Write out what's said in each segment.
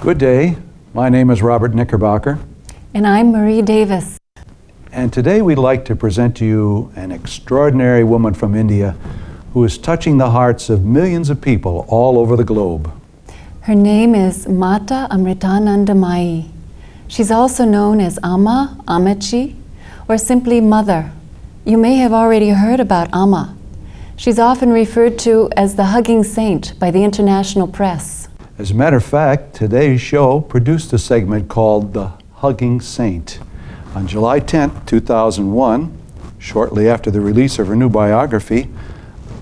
Good day. My name is Robert Knickerbocker. And I'm Marie Davis. And today we'd like to present to you an extraordinary woman from India who is touching the hearts of millions of people all over the globe. Her name is Mata Anandamayi. She's also known as Amma, Ammachi, or simply Mother. You may have already heard about Amma. She's often referred to as the hugging saint by the international press. As a matter of fact, today's show produced a segment called The Hugging Saint. On July 10, 2001, shortly after the release of her new biography,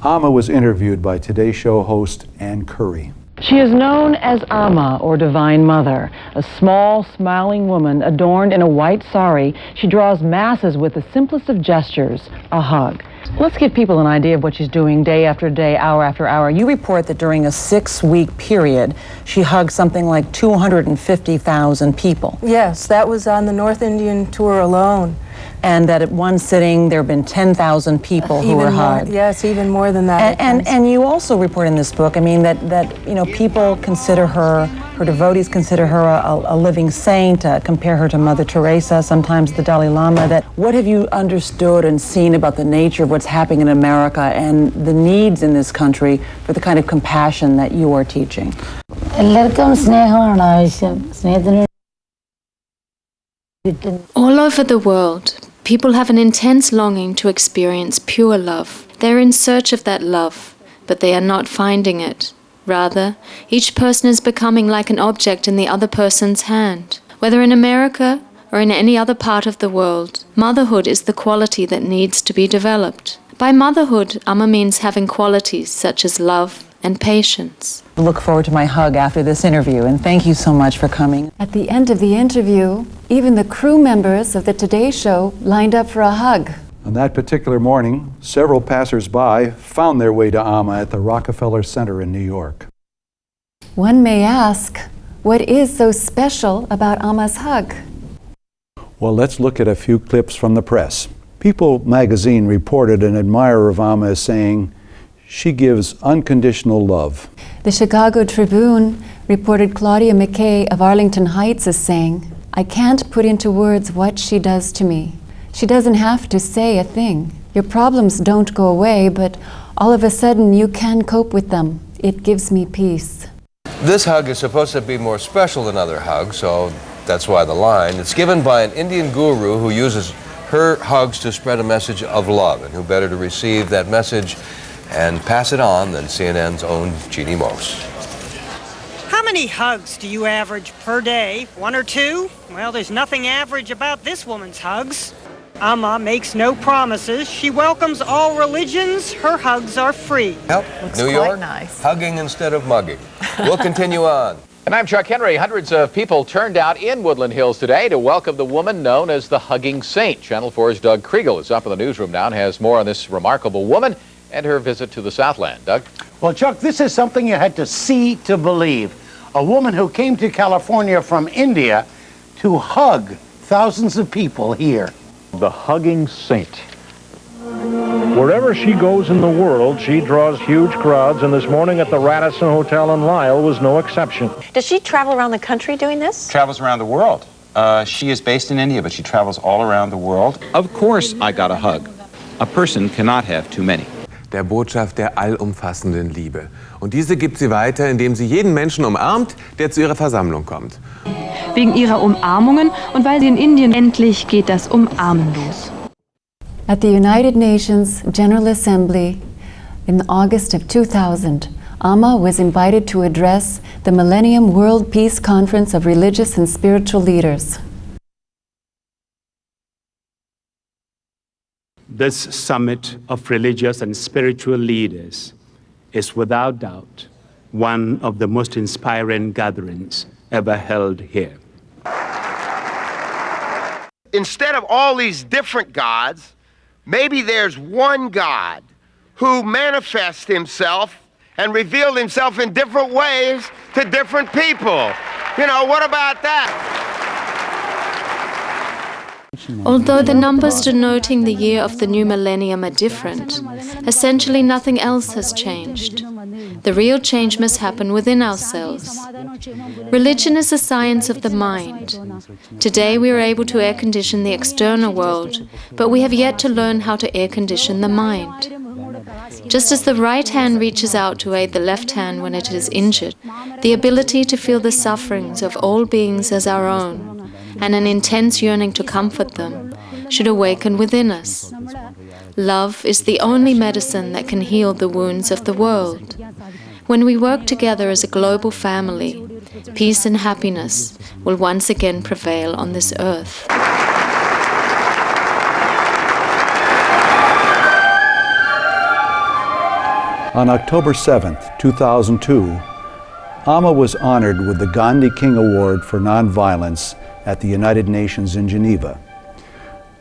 Amma was interviewed by Today's Show host Ann Curry. She is known as Amma, or Divine Mother, a small, smiling woman adorned in a white sari. She draws masses with the simplest of gestures, a hug. Let's give people an idea of what she's doing day after day, hour after hour. You report that during a 6-week period, she hugged something like 250,000 people. Yes, that was on the North Indian tour alone. And that at one sitting, there have been 10,000 people who were hugged. Yes, even more than that. And you also report in this book, I mean, that you know, people consider her devotees consider her a living saint, compare her to Mother Teresa, sometimes the Dalai Lama. That what have you understood and seen about the nature of what's happening in America and the needs in this country for the kind of compassion that you are teaching? All over the world, people have an intense longing to experience pure love. They're in search of that love, but they are not finding it. Rather, each person is becoming like an object in the other person's hand. Whether in America or in any other part of the world, motherhood is the quality that needs to be developed. By motherhood, Amma means having qualities such as love and patience. I look forward to my hug after this interview, and thank you so much for coming. At the end of the interview, even the crew members of the Today Show lined up for a hug. On that particular morning, several passers-by found their way to Amma at the Rockefeller Center in New York. One may ask, what is so special about Amma's hug? Well, let's look at a few clips from the press. People magazine reported an admirer of Amma as saying, "She gives unconditional love." The Chicago Tribune reported Claudia McKay of Arlington Heights as saying, "I can't put into words what she does to me. She doesn't have to say a thing. Your problems don't go away, but all of a sudden you can cope with them. It gives me peace." This hug is supposed to be more special than other hugs, so that's why the line. It's given by an Indian guru who uses her hugs to spread a message of love, and who better to receive that message and pass it on than CNN's own Jeannie Mose. How many many hugs do you average per day? 1 or 2? Well, there's nothing average about this woman's hugs. Amma makes no promises. She welcomes all religions. Her hugs are free. Yep. New York, nice. hugging instead of mugging. We'll continue on. And I'm Chuck Henry. Hundreds of people turned out in Woodland Hills today to welcome the woman known as the Hugging Saint. Channel 4's Doug Kriegel is up in the newsroom now and has more on this remarkable woman and her visit to the Southland. Doug? Well, Chuck, this is something you had to see to believe. A woman who came to California from India to hug thousands of people here. The Hugging Saint. Wherever she goes in the world, she draws huge crowds, and this morning at the Radisson Hotel in Lisle was no exception. Does she travel around the country doing this? Travels around the world. She is based in India, but she travels all around the world. Of course I got a hug. A person cannot have too many. Der Botschaft der allumfassenden Liebe. Und diese gibt sie weiter, indem sie jeden Menschen umarmt, der zu ihrer Versammlung kommt. Wegen ihrer Umarmungen und weil sie in Indien endlich geht das Umarmen los. At the United Nations General Assembly in August of 2000, Amma was invited to address the Millennium World Peace Conference of Religious and Spiritual Leaders. This summit of religious and spiritual leaders is without doubt one of the most inspiring gatherings ever held here. Instead of all these different gods, maybe there's one God who manifests himself and revealed himself in different ways to different people. You know, what about that? Although the numbers denoting the year of the new millennium are different, essentially nothing else has changed. The real change must happen within ourselves. Religion is a science of the mind. Today we are able to air condition the external world, but we have yet to learn how to air condition the mind. Just as the right hand reaches out to aid the left hand when it is injured, the ability to feel the sufferings of all beings as our own, and an intense yearning to comfort them, should awaken within us. Love is the only medicine that can heal the wounds of the world. When we work together as a global family, peace and happiness will once again prevail on this earth. On October 7th, 2002, Amma was honored with the Gandhi King Award for Nonviolence at the United Nations in Geneva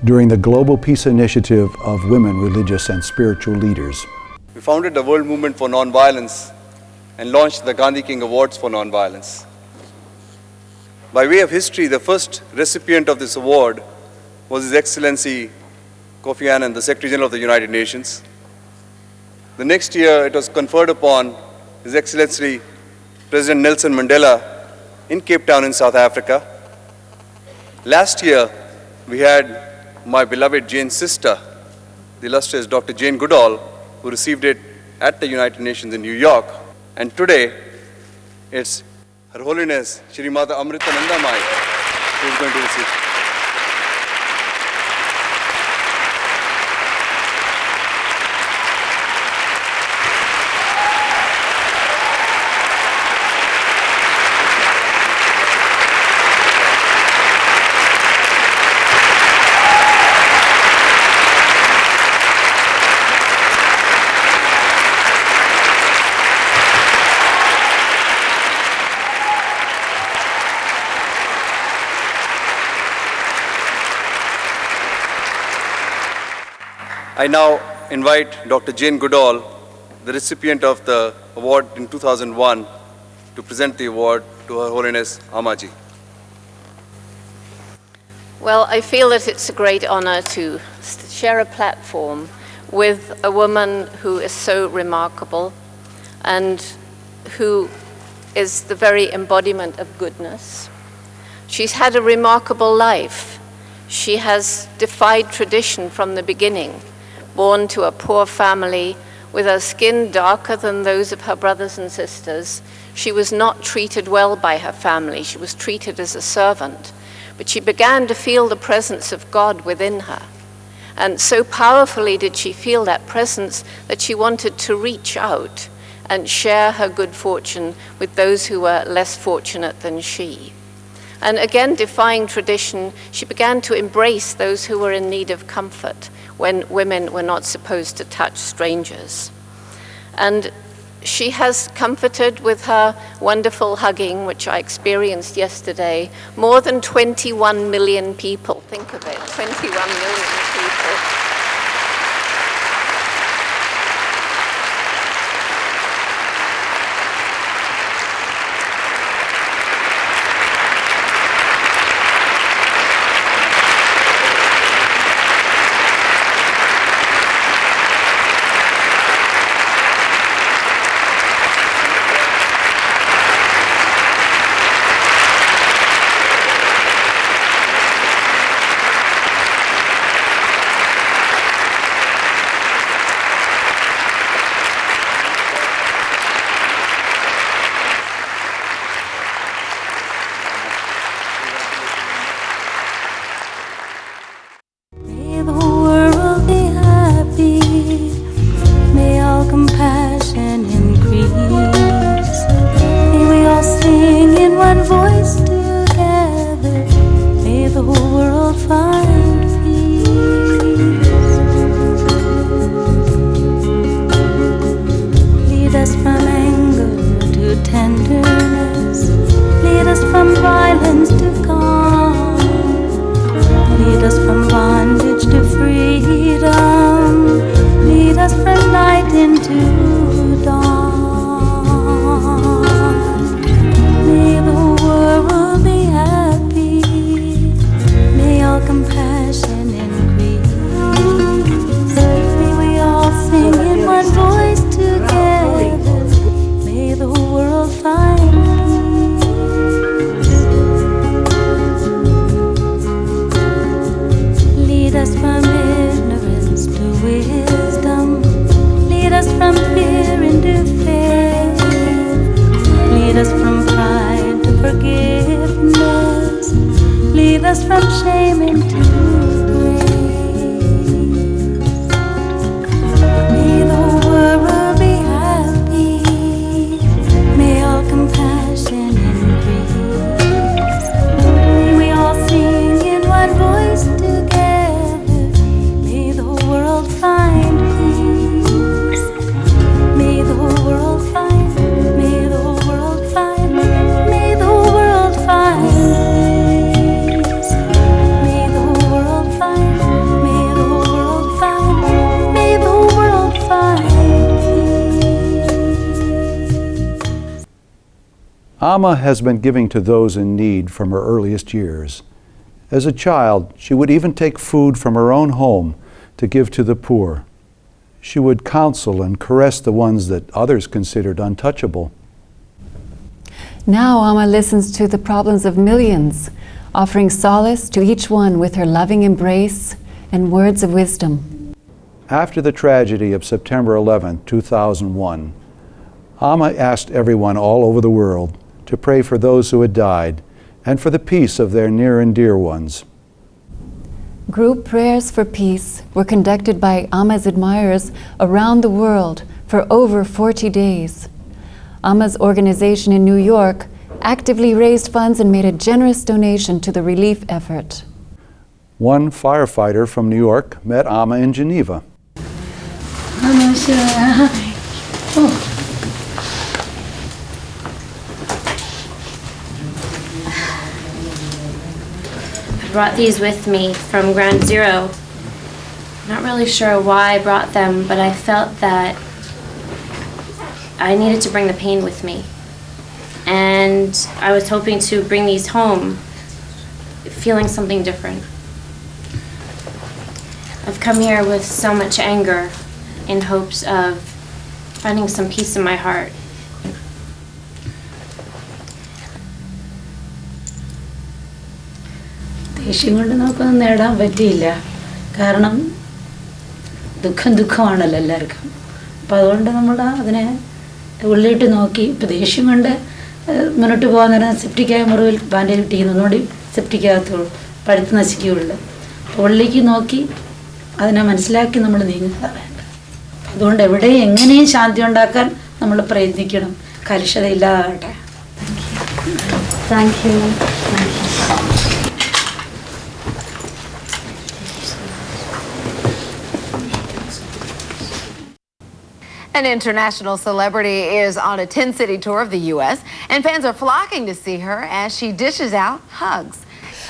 during the Global Peace Initiative of Women Religious and Spiritual Leaders. We founded the World Movement for Nonviolence and launched the Gandhi King Awards for Nonviolence. By way of history, the first recipient of this award was His Excellency Kofi Annan, the Secretary General of the United Nations. The next year, it was conferred upon His Excellency President Nelson Mandela in Cape Town in South Africa. Last year, we had my beloved Jane's sister, the illustrious Dr. Jane Goodall, who received it at the United Nations in New York. And today, it's Her Holiness Shrimata Anandamayi who is going to receive it. I now invite Dr. Jane Goodall, the recipient of the award in 2001, to present the award to Her Holiness Ammaji. Well, I feel that it's a great honor to share a platform with a woman who is so remarkable and who is the very embodiment of goodness. She's had a remarkable life. She has defied tradition from the beginning. Born to a poor family with her skin darker than those of her brothers and sisters, she was not treated well by her family. She was treated as a servant. But she began to feel the presence of God within her. And so powerfully did she feel that presence that she wanted to reach out and share her good fortune with those who were less fortunate than she. And again, defying tradition, she began to embrace those who were in need of comfort when women were not supposed to touch strangers. And she has comforted with her wonderful hugging, which I experienced yesterday, more than 21 million people. Think of it, 21 million people. Amma has been giving to those in need from her earliest years. As a child, she would even take food from her own home to give to the poor. She would counsel and caress the ones that others considered untouchable. Now Amma listens to the problems of millions, offering solace to each one with her loving embrace and words of wisdom. After the tragedy of September 11, 2001, Amma asked everyone all over the world to pray for those who had died and for the peace of their near and dear ones. Group prayers for peace were conducted by Amma's admirers around the world for over 40 days. Amma's organization in New York actively raised funds and made a generous donation to the relief effort. One firefighter from New York met Amma in Geneva. I brought these with me from Ground Zero. Not really sure why I brought them, but I felt that I needed to bring the pain with me. And I was hoping to bring these home, feeling something different. I've come here with so much anger in hopes of finding some peace in my heart. ദേഷ്യം കൊണ്ട് നമുക്കൊന്നും നേടാൻ പറ്റിയില്ല. കാരണം ദുഃഖമാണല്ലോ എല്ലാവർക്കും. അപ്പം അതുകൊണ്ട് നമ്മൾ അതിനെ ഉള്ളിട്ട് നോക്കി. ഇപ്പം ദേഷ്യം കൊണ്ട് മുന്നോട്ട് പോകാൻ നേരം സെപ്റ്റിക്കായ മുറിവിൽ ബാൻഡേജ് ഇട്ടിരിക്കുന്നു. ഒന്നുകൂടി സെപ്റ്റിക്കാകത്തുള്ളൂ, പഴുത്ത് നശിക്കുകയുള്ളൂ. അപ്പോൾ ഉള്ളിലേക്ക് നോക്കി അതിനെ മനസ്സിലാക്കി നമ്മൾ നീങ്ങുക വേണ്ട. അതുകൊണ്ട് എവിടെയും എങ്ങനെയും ശാന്തി ഉണ്ടാക്കാൻ നമ്മൾ പ്രയത്നിക്കണം. കലുഷതയില്ലാതെ. Thank you. An international celebrity is on a 10-city tour of the U.S., and fans are flocking to see her as she dishes out hugs.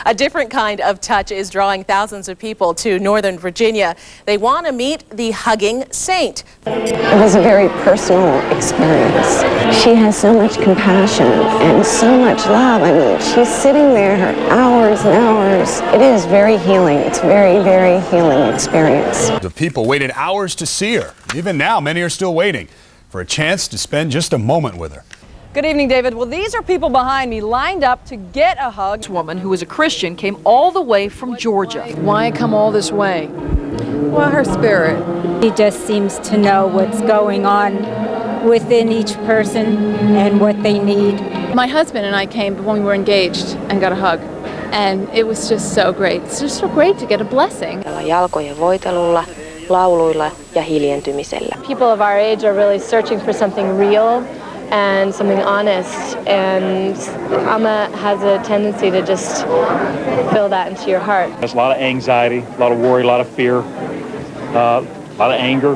A different kind of touch is drawing thousands of people to Northern Virginia. They want to meet the hugging saint. It was a very personal experience. She has so much compassion and so much love. I mean, she's sitting there hours and hours. It is very healing. It's very, very healing experience. The people waited hours to see her. Even now, many are still waiting for a chance to spend just a moment with her. Good evening, David. Well, these are people behind me lined up to get a hug. This woman, who is a Christian, came all the way from Georgia. Why come all this way? Well, her spirit. He just seems to know what's going on within each person and what they need. My husband and I came when we were engaged and got a hug. And it was just so great. It's just so great to get a blessing. Jalkojen voitelulla, lauluilla ja hiljentymisellä. People of our age are really searching for something real and something honest, and Amma has a tendency to just fill that into your heart. There's a lot of anxiety, a lot of worry, a lot of fear, a lot of anger,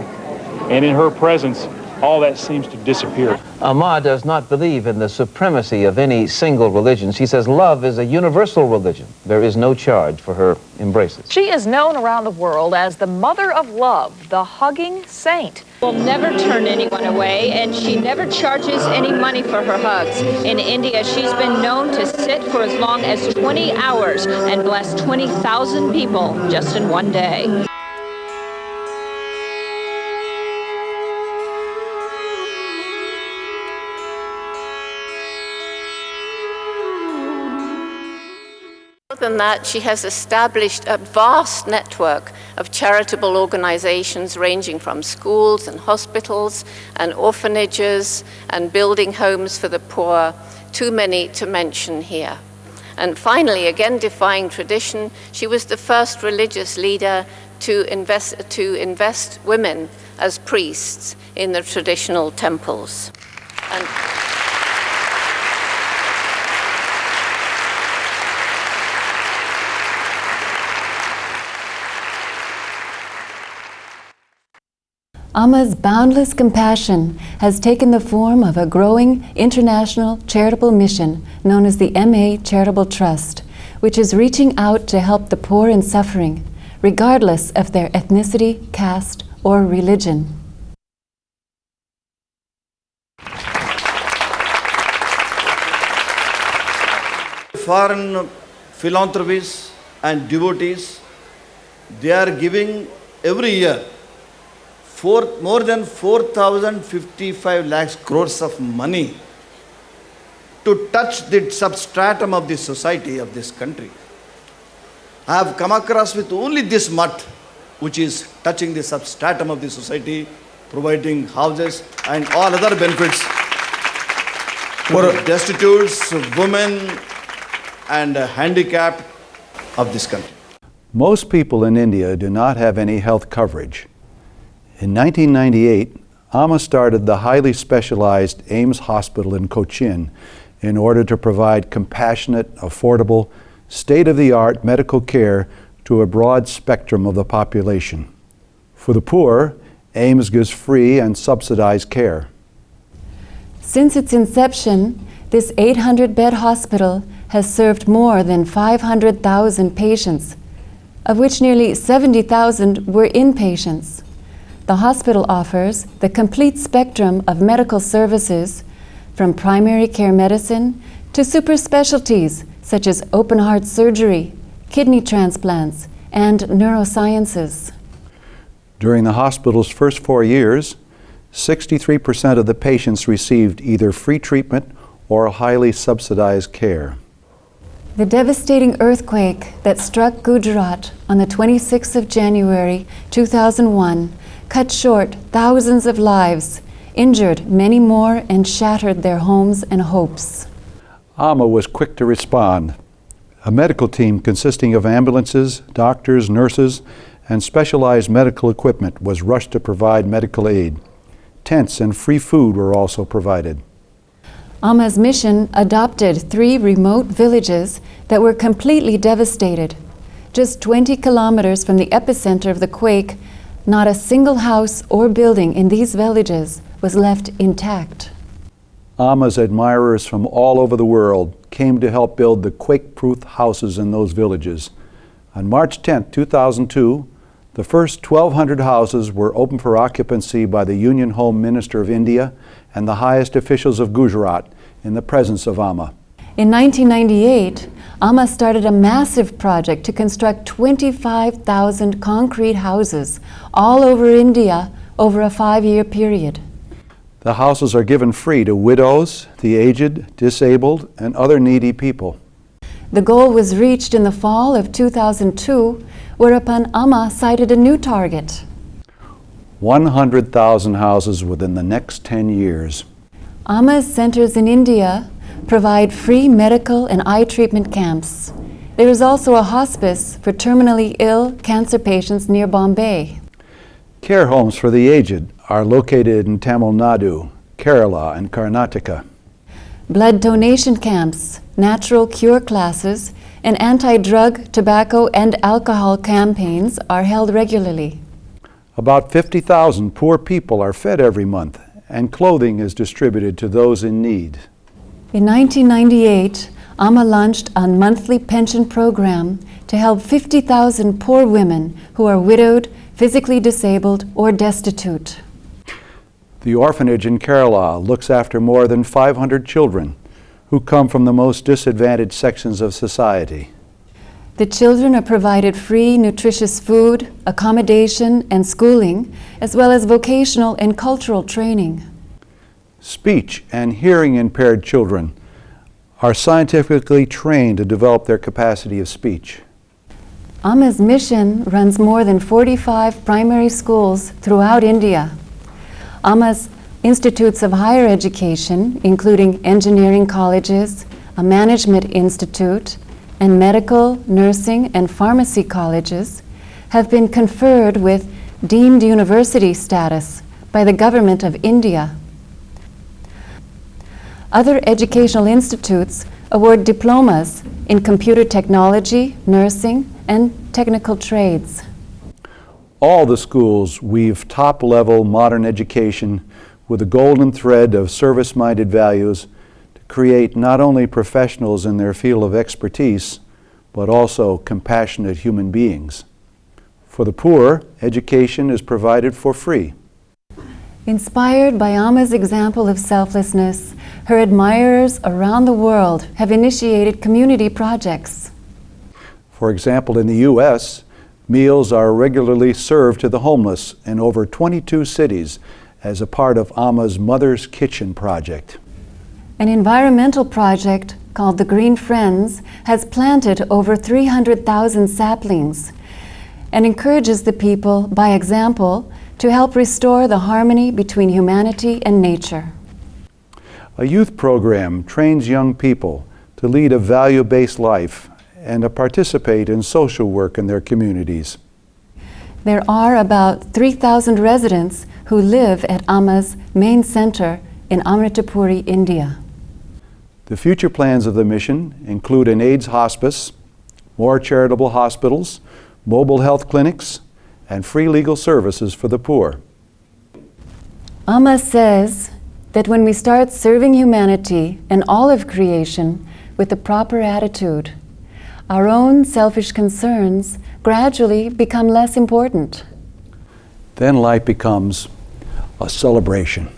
and in her presence, all that seems to disappear. Amma does not believe in the supremacy of any single religion. She says love is a universal religion. There is no charge for her embraces. She is known around the world as the mother of love, the hugging saint. Will never turn anyone away, and she never charges any money for her hugs. In India, she's been known to sit for as long as 20 hours and bless 20,000 people just in one day. More than that, she has established a vast network of charitable organizations ranging from schools and hospitals and orphanages and building homes for the poor, too many to mention here. And finally, again defying tradition, she was the first religious leader to invest women as priests in the traditional temples. And Amma's boundless compassion has taken the form of a growing international charitable mission known as the MA Charitable Trust, which is reaching out to help the poor and suffering, regardless of their ethnicity, caste, or religion. Foreign philanthropists and devotees, they are giving every year more than 4,055 lakhs crores of money to touch the substratum of the society of this country. I have come across with only this mutt, which is touching the substratum of the society, providing houses and all other benefits for destitutes, women, and handicapped of this country. Most people in India do not have any health coverage. In 1998, Amma started the highly specialized AIMS Hospital in Cochin in order to provide compassionate, affordable, state-of-the-art medical care to a broad spectrum of the population. For the poor, AIMS gives free and subsidized care. Since its inception, this 800-bed hospital has served more than 500,000 patients, of which nearly 70,000 were inpatients. The hospital offers the complete spectrum of medical services, from primary care medicine to super specialties such as open heart surgery, kidney transplants, and neurosciences. During the hospital's first 4 years, 63% of the patients received either free treatment or highly subsidized care. The devastating earthquake that struck Gujarat on the 26th of January 2001 cut short thousands of lives, injured many more, and shattered their homes and hopes. Amma was quick to respond. A medical team consisting of ambulances, doctors, nurses, and specialized medical equipment was rushed to provide medical aid. Tents and free food were also provided. Amma's mission adopted 3 remote villages that were completely devastated. Just 20 kilometers from the epicenter of the quake, not a single house or building in these villages was left intact. Amma's admirers from all over the world came to help build the quake-proof houses in those villages. On March 10, 2002, the first 1,200 houses were open for occupancy by the Union Home Minister of India and the highest officials of Gujarat in the presence of Amma. In 1998, Amma started a massive project to construct 25,000 concrete houses all over India over a 5-year period. The houses are given free to widows, the aged, disabled, and other needy people. The goal was reached in the fall of 2002, whereupon Amma cited a new target. 100,000 houses within the next 10 years. Amma's centers in India provide free medical and eye treatment camps. There is also a hospice for terminally ill cancer patients near Bombay. Care homes for the aged are located in Tamil Nadu, Kerala, and Karnataka. Blood donation camps, natural cure classes, and anti-drug, tobacco, and alcohol campaigns are held regularly. About 50,000 poor people are fed every month, and clothing is distributed to those in need. In 1998, Amma launched a monthly pension program to help 50,000 poor women who are widowed, physically disabled, or destitute. The orphanage in Kerala looks after more than 500 children who come from the most disadvantaged sections of society. The children are provided free, nutritious food, accommodation, and schooling, as well as vocational and cultural training. Speech and hearing impaired children are scientifically trained to develop their capacity of speech. Amma's mission runs more than 45 primary schools throughout India. Amma's institutes of higher education, including engineering colleges, a management institute, and medical, nursing, and pharmacy colleges, have been conferred with deemed university status by the government of India. Other educational institutes award diplomas in computer technology, nursing, and technical trades. All the schools weave top-level modern education with a golden thread of service-minded values to create not only professionals in their field of expertise, but also compassionate human beings. For the poor, education is provided for free. Inspired by Amma's example of selflessness, her admirers around the world have initiated community projects. For example, in the U.S., meals are regularly served to the homeless in over 22 cities as a part of Amma's Mother's Kitchen project. An environmental project called the Green Friends has planted over 300,000 saplings and encourages the people, by example, to help restore the harmony between humanity and nature. A youth program trains young people to lead a value-based life and to participate in social work in their communities. There are about 3,000 residents who live at Amma's main center in Amritapuri, India. The future plans of the mission include an AIDS hospice, more charitable hospitals, mobile health clinics, and free legal services for the poor. Amma says that when we start serving humanity and all of creation with the proper attitude, our own selfish concerns gradually become less important. Then life becomes a celebration.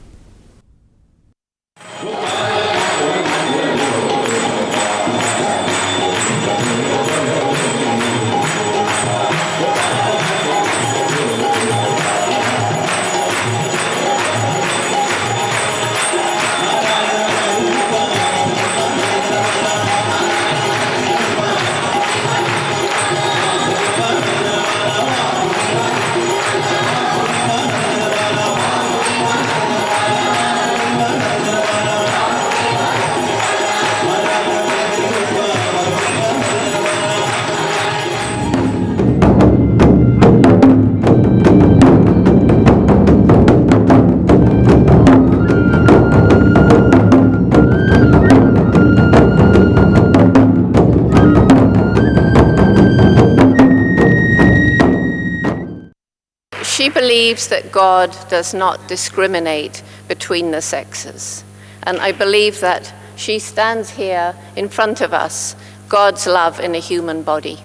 believes that God does not discriminate between the sexes. And I believe that she stands here in front of us, God's love in a human body.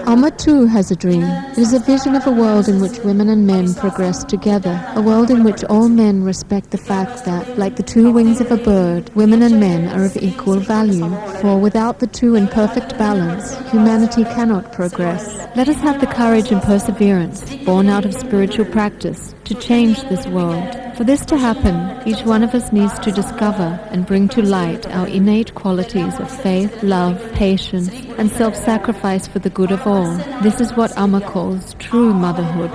Amma too has a dream. It is a vision of a world in which women and men progress together, a world in which all men respect the fact that, like the two wings of a bird, women and men are of equal value. For without the two in perfect balance, humanity cannot progress. Let us have the courage and perseverance, born out of spiritual practice, to change this world. For this to happen, each one of us needs to discover and bring to light our innate qualities of faith, love, patience, and self-sacrifice for the good of all. This is what Amma calls true motherhood.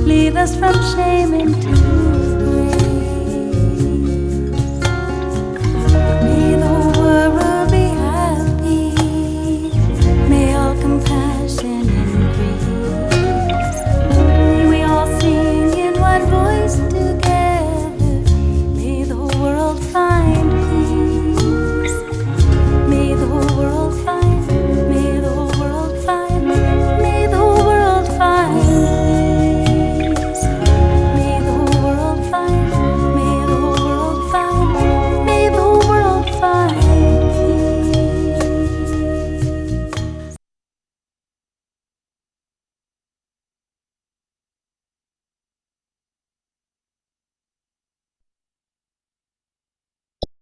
Lead us from shame into